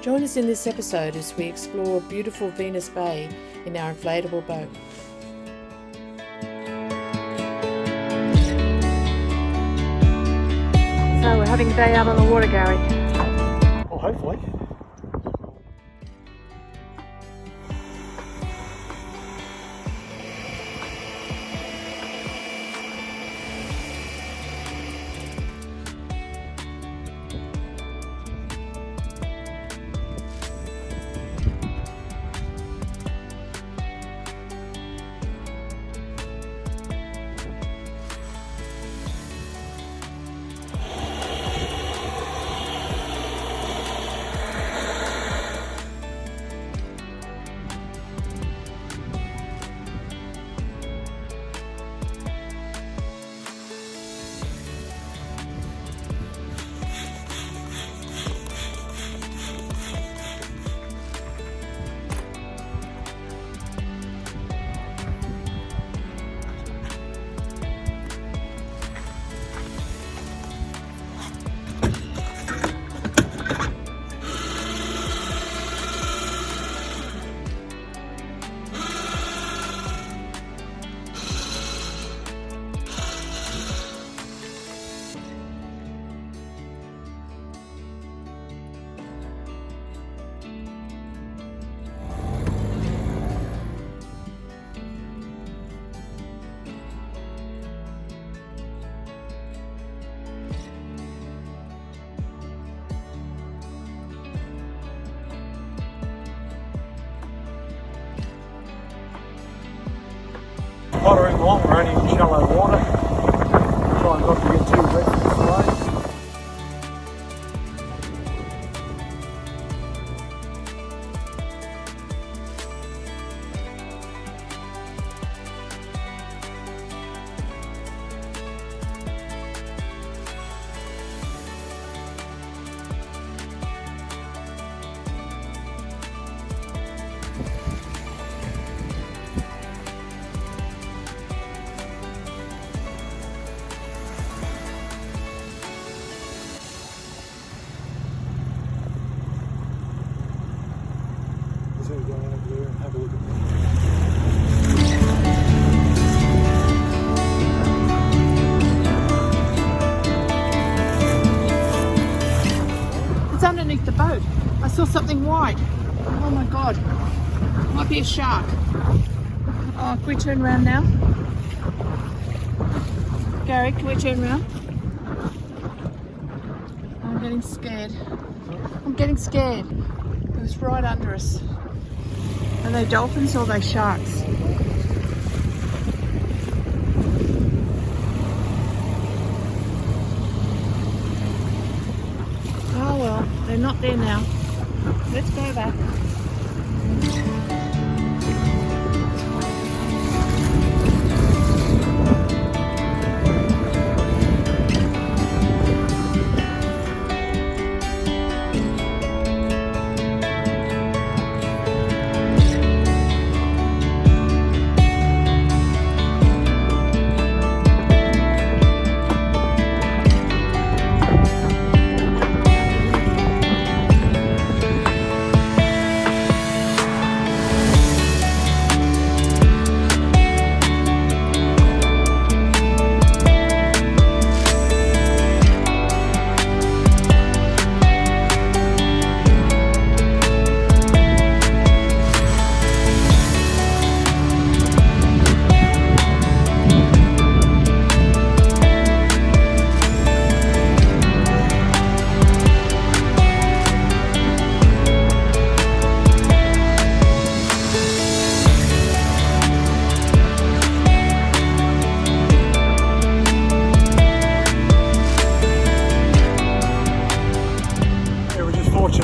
Join us in this episode as we explore beautiful Venus Bay in our inflatable boat. So we're having a day out on the water, Garry. Well, hopefully. Pottering along, we're only in shallow water. Trying not to get too wet this way. So we're going over there and have a look at It's underneath the boat. I saw something white. Oh my god. Might be a shark. Oh, can we turn around now? Garry, can we turn around? I'm getting scared. I'm getting scared. It was right under us. Are they dolphins or are they sharks? Oh well, they're not there now. Let's go back.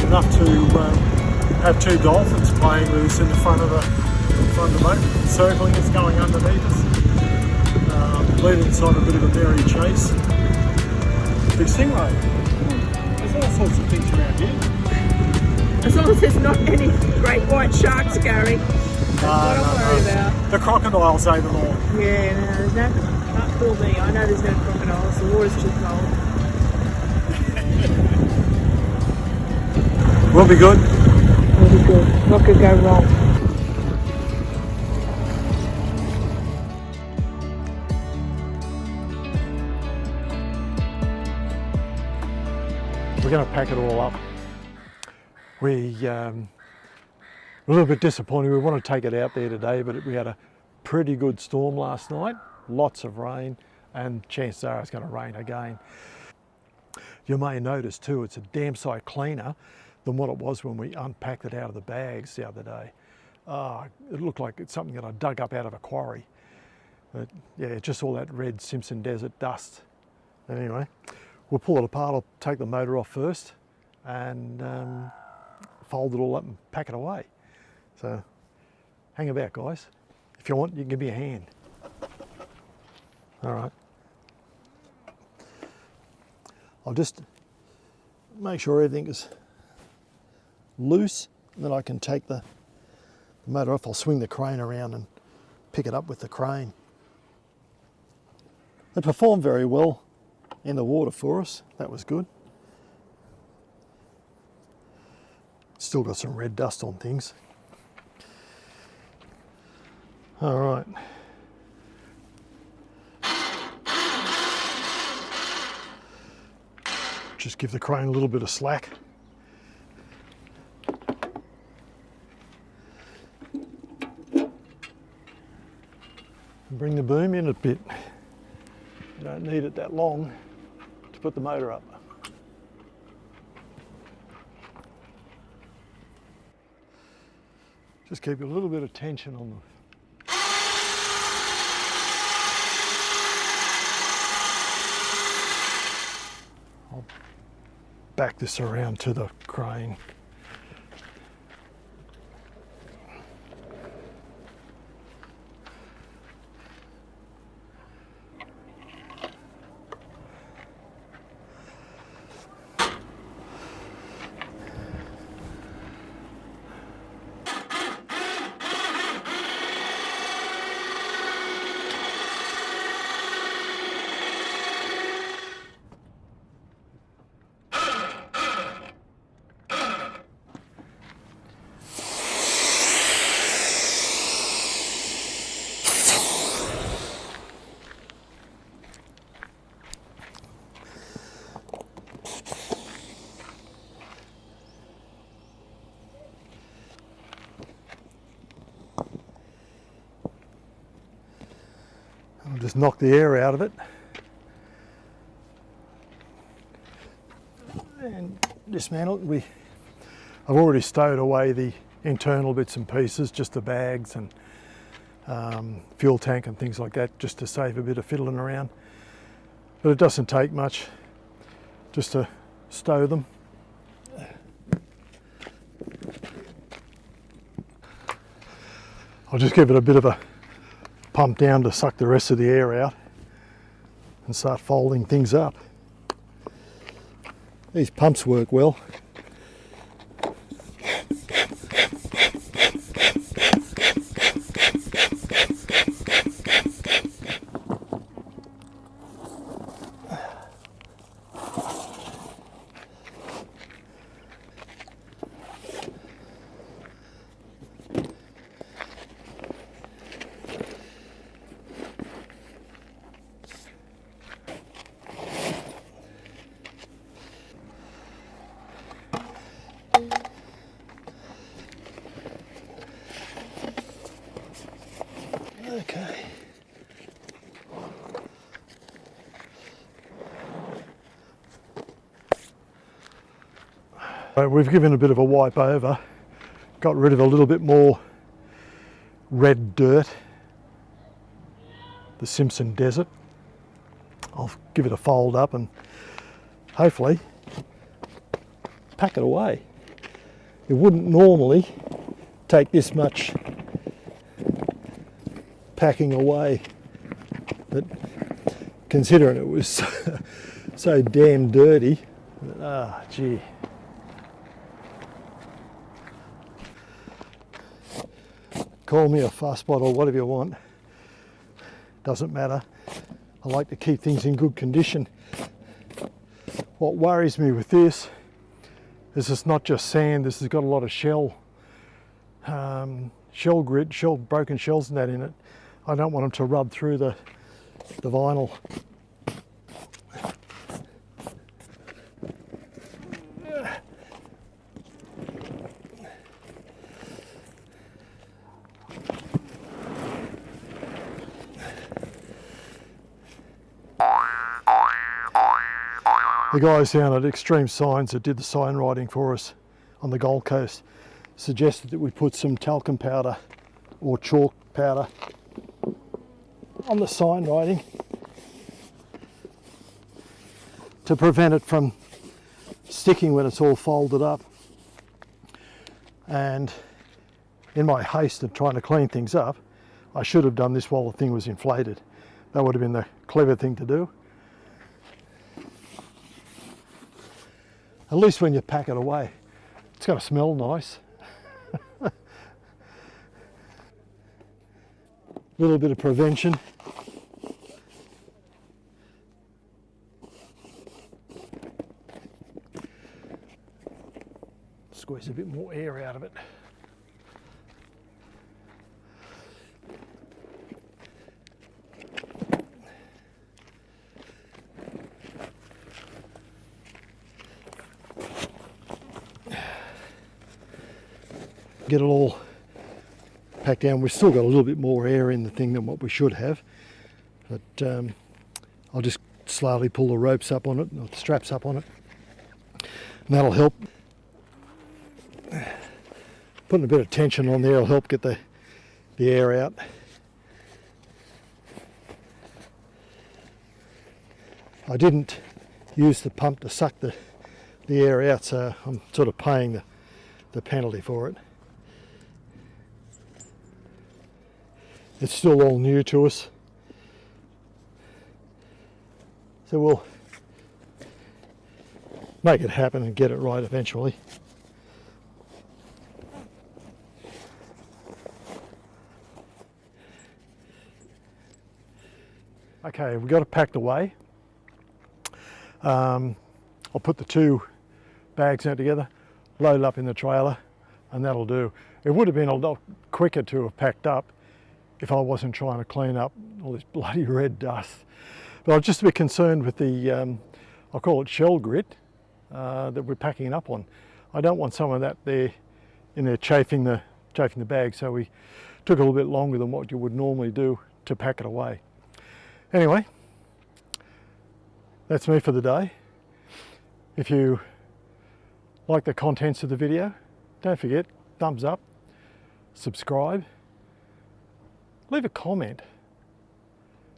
enough to have two dolphins playing with us in the front of the boat, circling us, going underneath us, leading us on a bit of a merry chase. Big stingray. There's all sorts of things around here. As long as there's not any great white sharks, Garry. That's what I'm worried about. The crocodiles ate them all. Yeah, no, there's no, can't fool me. I know there's no crocodiles. The water's too cold. We'll be good. Really good. What could go wrong? We're going to pack it all up. We a little bit disappointed. We want to take it out there today, but we had a pretty good storm last night, lots of rain, and chances are it's going to rain again. You may notice too, it's a damn sight cleaner than what it was when we unpacked it out of the bags the other day. It looked like it's something that I dug up out of a quarry. But yeah, just all that red Simpson Desert dust. Anyway, we'll pull it apart. I'll take the motor off first and fold it all up and pack it away. So hang about, guys. If you want, you can give me a hand. All right. I'll just make sure everything is loose, and then I can take the motor off. I'll swing the crane around and pick it up with the crane. It performed very well in the water for us. That was good. Still got some red dust on things. All right. Just give the crane a little bit of slack. Bring the boom in a bit. You don't need it that long to put the motor up. Just keep a little bit of tension on them. I'll back this around to the crane. I'll just knock the air out of it and dismantle it. I've already stowed away the internal bits and pieces, just the bags and fuel tank and things like that, just to save a bit of fiddling around. But it doesn't take much just to stow them. I'll just give it a bit of a pump down to suck the rest of the air out and start folding things up. These pumps work well. Okay. We've given a bit of a wipe over, got rid of a little bit more red dirt, the Simpson Desert. I'll give it a fold up and hopefully pack it away. It wouldn't normally take this much packing away, but considering it was so damn dirty, gee. Call me a fussbot or whatever you want, doesn't matter. I like to keep things in good condition. What worries me with this This is not just sand, this has got a lot of shell grit, broken shells and that in it. I don't want them to rub through the vinyl. The guys down at Extreme Signs that did the sign writing for us on the Gold Coast suggested that we put some talcum powder or chalk powder on the sign writing to prevent it from sticking when it's all folded up. And in my haste of trying to clean things up, I should have done this while the thing was inflated. That would have been the clever thing to do. At least when you pack it away, it's going to smell nice. A little bit of prevention. Squeeze a bit more air out of it. Get it all packed down. We've still got a little bit more air in the thing than what we should have, but I'll just slowly pull the ropes up on it, or the straps up on it, and that'll help. Putting a bit of tension on there will help get the air out. I didn't use the pump to suck the air out, so I'm sort of paying the penalty for it. It's still all new to us, so we'll make it happen and get it right eventually. Okay, we've got it packed away. I'll put the two bags out together, load it up in the trailer, and that'll do. It would have been a lot quicker to have packed up if I wasn't trying to clean up all this bloody red dust. But I'm just a bit concerned with the, I'll call it shell grit, that we're packing it up on. I don't want some of that there in there chafing the bag, so we took a little bit longer than what you would normally do to pack it away. Anyway, that's me for the day. If you like the contents of the video, don't forget, thumbs up, subscribe, leave a comment.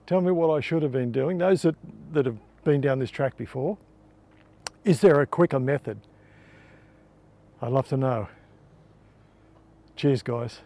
Tell me what I should have been doing. Those that have been down this track before, is there a quicker method? I'd love to know. Cheers, guys.